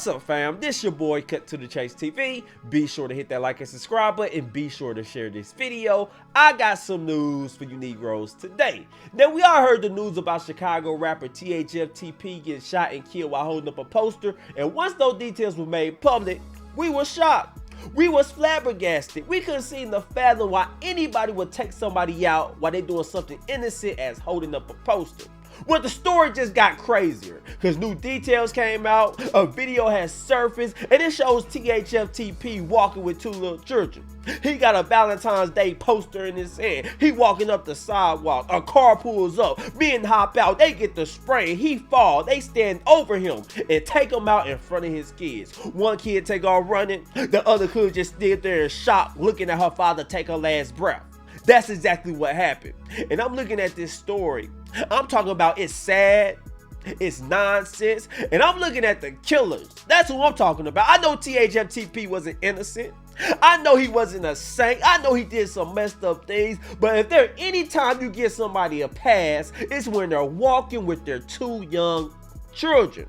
What's up, fam? This your boy Cut to the Chase TV. Be sure to hit that like and subscribe button and be sure to share this video. I got some news for you Negroes today. Now, we all heard the news about Chicago rapper THF getting shot and killed while holding up a poster, and once those details were made public, we were shocked. We was flabbergasted. We couldn't seem to fathom why anybody would take somebody out while they doing something innocent as holding up a poster. Well, the story just got crazier because new details came out, a video has surfaced, and it shows THF walking with two little children. He got a Valentine's Day poster in his hand. He walking up the sidewalk, a car pulls up, men hop out, they get the spray, he fall, they stand over him and take him out in front of his kids. One kid take off running, the other kid just stood there in shock looking at her father take her last breath. That's exactly what happened. And I'm looking at this story. I'm talking about it's sad, it's nonsense, and I'm looking at the killers. That's who I'm talking about. I know THF wasn't innocent. I know he wasn't a saint. I know he did some messed up things, but if there any time you give somebody a pass, it's when they're walking with their two young children.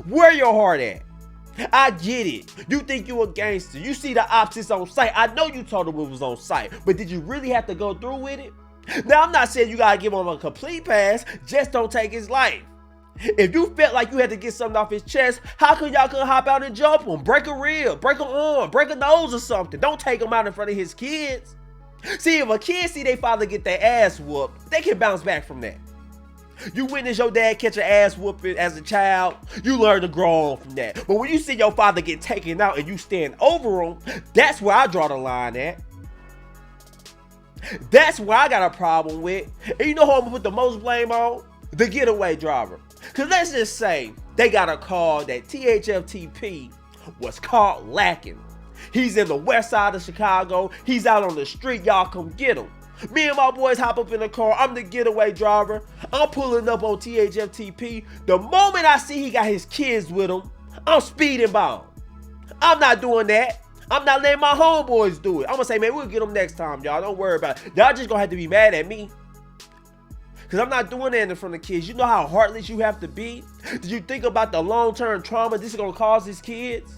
Where your heart at? I get it. You think you a gangster. You see the optics on site. I know you told him it was on site, but did you really have to go through with it? Now, I'm not saying you gotta give him a complete pass, just don't take his life. If you felt like you had to get something off his chest, how come y'all couldn't hop out and jump him? Break a rib, break an arm, break a nose or something. Don't take him out in front of his kids. See, if a kid see their father get their ass whooped, they can bounce back from that. You witness your dad catch an ass whooping as a child, you learn to grow on from that. But when you see your father get taken out and you stand over him, that's where I draw the line at. That's where I got a problem with. And you know who I'm gonna put the most blame on? The getaway driver. Cause let's just say they got a call that THF was caught lacking. He's in the west side of Chicago. He's out on the street. Y'all come get him. Me and my boys hop up in the car. I'm the getaway driver. I'm pulling up on THF. The moment I see he got his kids with him, I'm speeding by him. I'm not doing that. I'm not letting my homeboys do it. I'm gonna say, man, we'll get them next time, y'all. Don't worry about it. Y'all just gonna have to be mad at me. Because I'm not doing that in front of kids. You know how heartless you have to be? Did you think about the long-term trauma this is gonna cause his kids?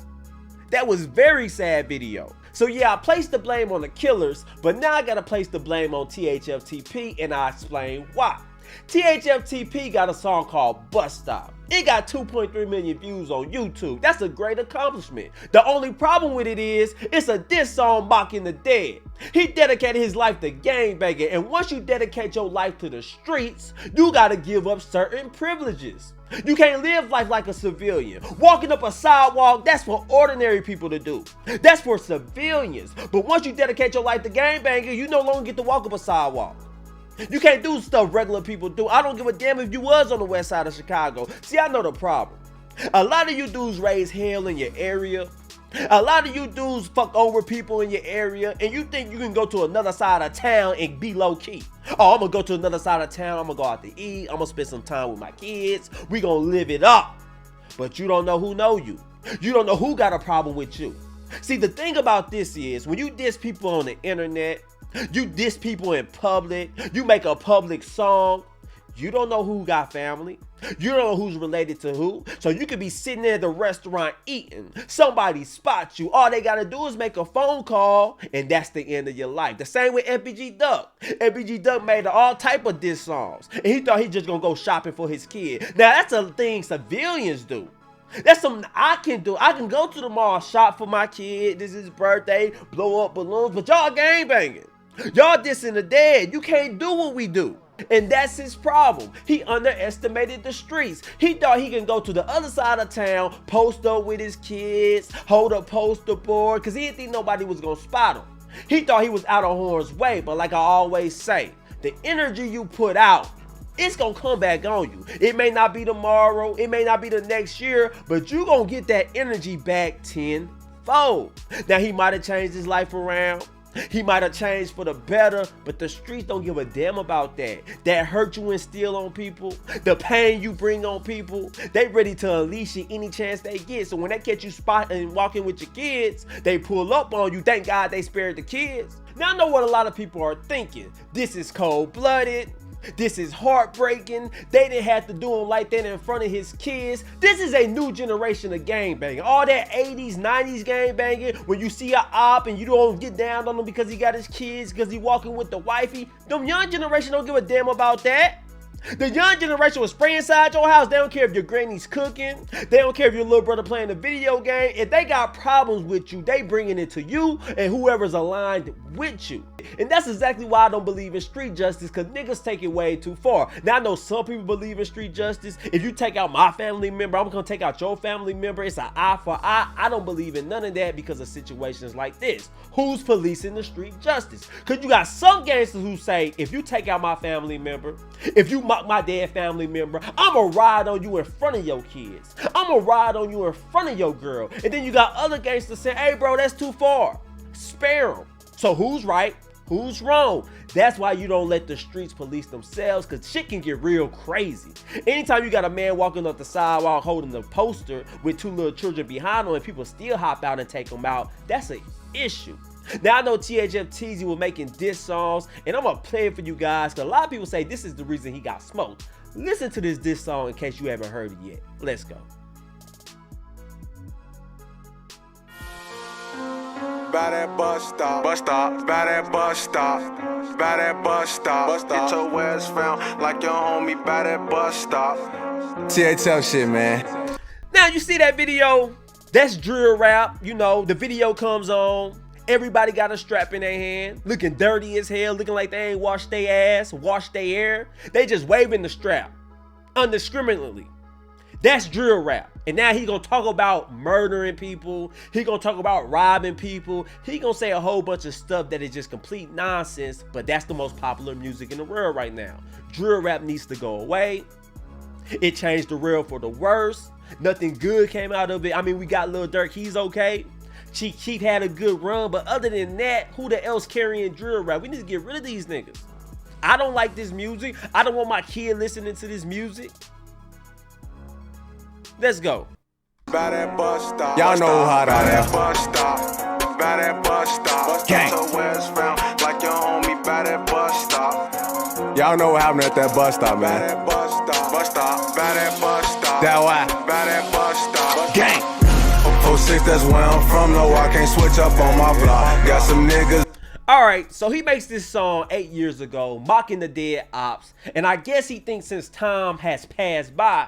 That was very sad video. So yeah, I placed the blame on the killers, but now I gotta place the blame on THF and I explain why. THF got a song called Bus Stop. It got 2.3 million views on YouTube. That's a great accomplishment. The only problem with it is, it's a diss song mocking the dead. He dedicated his life to gangbanging, and once you dedicate your life to the streets, you gotta give up certain privileges. You can't live life like a civilian. Walking up a sidewalk, that's for ordinary people to do. That's for civilians. But once you dedicate your life to gangbanging, you no longer get to walk up a sidewalk. You can't do stuff regular people do. I don't give a damn if you was on the west side of Chicago. See, I know the problem. A lot of you dudes raise hell in your area. A lot of you dudes fuck over people in your area, and you think you can go to another side of town and be low key. Oh, I'm gonna go to another side of town. I'm gonna go out to eat. I'm gonna spend some time with my kids. We gonna live it up. But you don't know who know you. You don't know who got a problem with you. See, the thing about this is, when you diss people on the internet, you diss people in public, you make a public song, you don't know who got family. You don't know who's related to who. So you could be sitting there at the restaurant eating. Somebody spots you. All they got to do is make a phone call, and that's the end of your life. The same with FBG Duck. FBG Duck made all type of diss songs, and he thought he just going to go shopping for his kid. Now, that's a thing civilians do. That's something I can do. I can go to the mall, shop for my kid. This is his birthday, blow up balloons, but y'all gangbanging. Y'all dissing the dead. You can't do what we do. And that's his problem. He underestimated the streets. He thought he can go to the other side of town, post up with his kids, hold a poster board, because he didn't think nobody was going to spot him. He thought he was out of harm's way, but like I always say, the energy you put out, it's going to come back on you. It may not be tomorrow, it may not be the next year, but you going to get that energy back tenfold. Now, he might have changed his life around. He might have changed for the better, but the streets don't give a damn about that. That hurt you instill on people, the pain you bring on people, they ready to unleash you any chance they get. So when they catch you spotting and walking with your kids, they pull up on you. Thank God they spared the kids. Now I know what a lot of people are thinking. This is cold-blooded. This is heartbreaking. They didn't have to do him like that in front of his kids. This is a new generation of gangbanging. All that 80s, 90s gangbanging, when you see a op and you don't get down on him because he got his kids, because he walking with the wifey. Them young generation don't give a damn about that. The young generation will spray inside your house. They don't care if your granny's cooking. They don't care if your little brother playing a video game. If they got problems with you, they bringing it to you and whoever's aligned with you. And that's exactly why I don't believe in street justice, because niggas take it way too far. Now, I know some people believe in street justice. If you take out my family member, I'm going to take out your family member. It's an eye for eye. I don't believe in none of that because of situations like this. Who's policing the street justice? Because you got some gangsters who say, if you take out my family member, if you mock my dead family member, I'ma ride on you in front of your kids. I'ma ride on you in front of your girl. And then you got other gangsters saying, hey bro, that's too far. Spare them. So who's right? Who's wrong? That's why you don't let the streets police themselves, because shit can get real crazy. Anytime you got a man walking up the sidewalk holding a poster with two little children behind him and people still hop out and take them out, that's an issue. Now, I know THF was making diss songs, and I'm gonna play it for you guys, because a lot of people say this is the reason he got smoked. Listen to this diss song in case you haven't heard it yet. Let's go. By that bus stop, by that bus stop, by that bus stop. Get your ass found like your homie by that bus stop. THF shit, man. Now, you see that video? That's drill rap. You know, the video comes on. Everybody got a strap in their hand, looking dirty as hell, looking like they ain't washed their ass, washed their hair. They just waving the strap indiscriminately. That's drill rap. And now he gonna talk about murdering people. He gonna talk about robbing people. He gonna say a whole bunch of stuff that is just complete nonsense, but that's the most popular music in the world right now. Drill rap needs to go away. It changed the world for the worse. Nothing good came out of it. I mean, we got Lil Durk, he's okay. Chief had a good run, but other than that, who the else carrying drill rap? We need to get rid of these niggas. I don't like this music. I don't want my kid listening to this music. Let's go. By that bus stop. Y'all know how that bus stop. By that bus stop. Gang. Like your homie by that bus stop. Y'all know what happened at that bus stop, man. By that bus stop. Bus stop. By that bus stop. That why? By that bus stop. Gang. 06, that's where I'm from. No, I can't switch up on my block. Got some niggas. Alright, so he makes this song 8 years ago, mocking the dead ops. And I guess he thinks since time has passed by,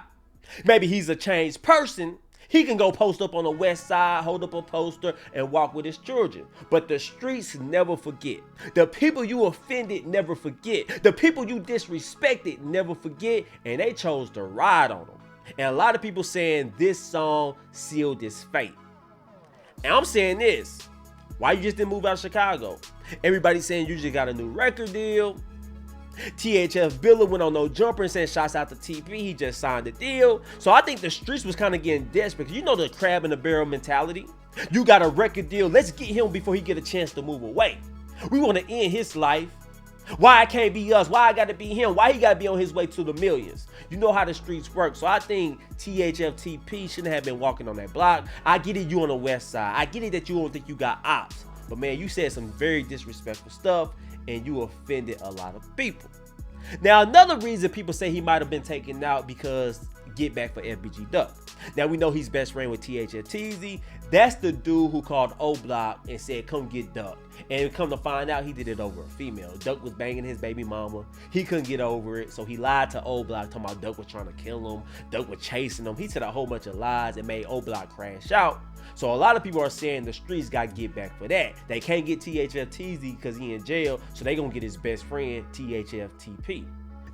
maybe he's a changed person. He can go post up on the west side, hold up a poster, and walk with his children. But the streets never forget. The people you offended never forget. The people you disrespected never forget. And they chose to ride on them. And a lot of people saying this song sealed his fate. And I'm saying this. Why you just didn't move out of Chicago? Everybody saying you just got a new record deal. THF Billa went on No Jumper and said shouts out to TP. He just signed a deal. So I think the streets was kind of getting desperate. You know the crab in the barrel mentality. You got a record deal. Let's get him before he get a chance to move away. We want to end his life. Why it can't be us? Why I got to be him? Why he got to be on his way to the millions? You know how the streets work. So I think THF shouldn't have been walking on that block. I get it, you on the west side. I get it that you don't think you got ops. But man, you said some very disrespectful stuff and you offended a lot of people. Now, another reason people say he might have been taken out because get back for FBG Duck. Now, we know he's best friend with THF. That's the dude who called O Block and said, come get Duck. And come to find out, he did it over a female. Duck was banging his baby mama. He couldn't get over it, so he lied to O Block, talking about Duck was trying to kill him. Duck was chasing him. He said a whole bunch of lies and made O Block crash out. So a lot of people are saying the streets got to get back for that. They can't get THF because he in jail, so they gonna get his best friend, THF.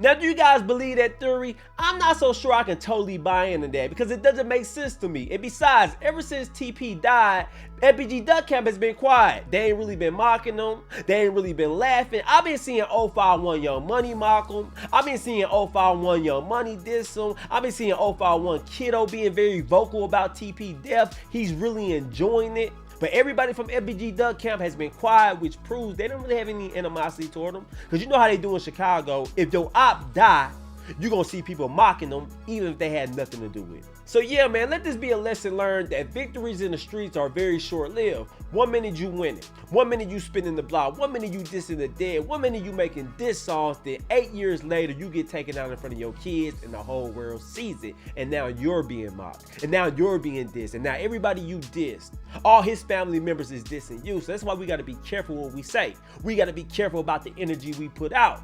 Now, do you guys believe that theory? I'm not so sure I can totally buy into that because it doesn't make sense to me. And besides, ever since TP died, FBG Duck Camp has been quiet. They ain't really been mocking them. They ain't really been laughing. I've been seeing 051 Young Money mock them. I've been seeing 051 Young Money diss them. I've been seeing 051 Kiddo being very vocal about TP death. He's really enjoying it. But everybody from FBG Duck Camp has been quiet, which proves they don't really have any animosity toward them. Because you know how they do in Chicago. If your op die, you're gonna see people mocking them even if they had nothing to do with it. So yeah, man, let this be a lesson learned that victories in the streets are very short-lived. 1 minute you winning, 1 minute you spinning the block, 1 minute you dissing the dead, 1 minute you making diss songs, then 8 years later you get taken out in front of your kids and the whole world sees it, and now you're being mocked, and now you're being dissed, and now everybody you dissed, all his family members is dissing you. So that's why we gotta be careful what we say. We gotta be careful about the energy we put out.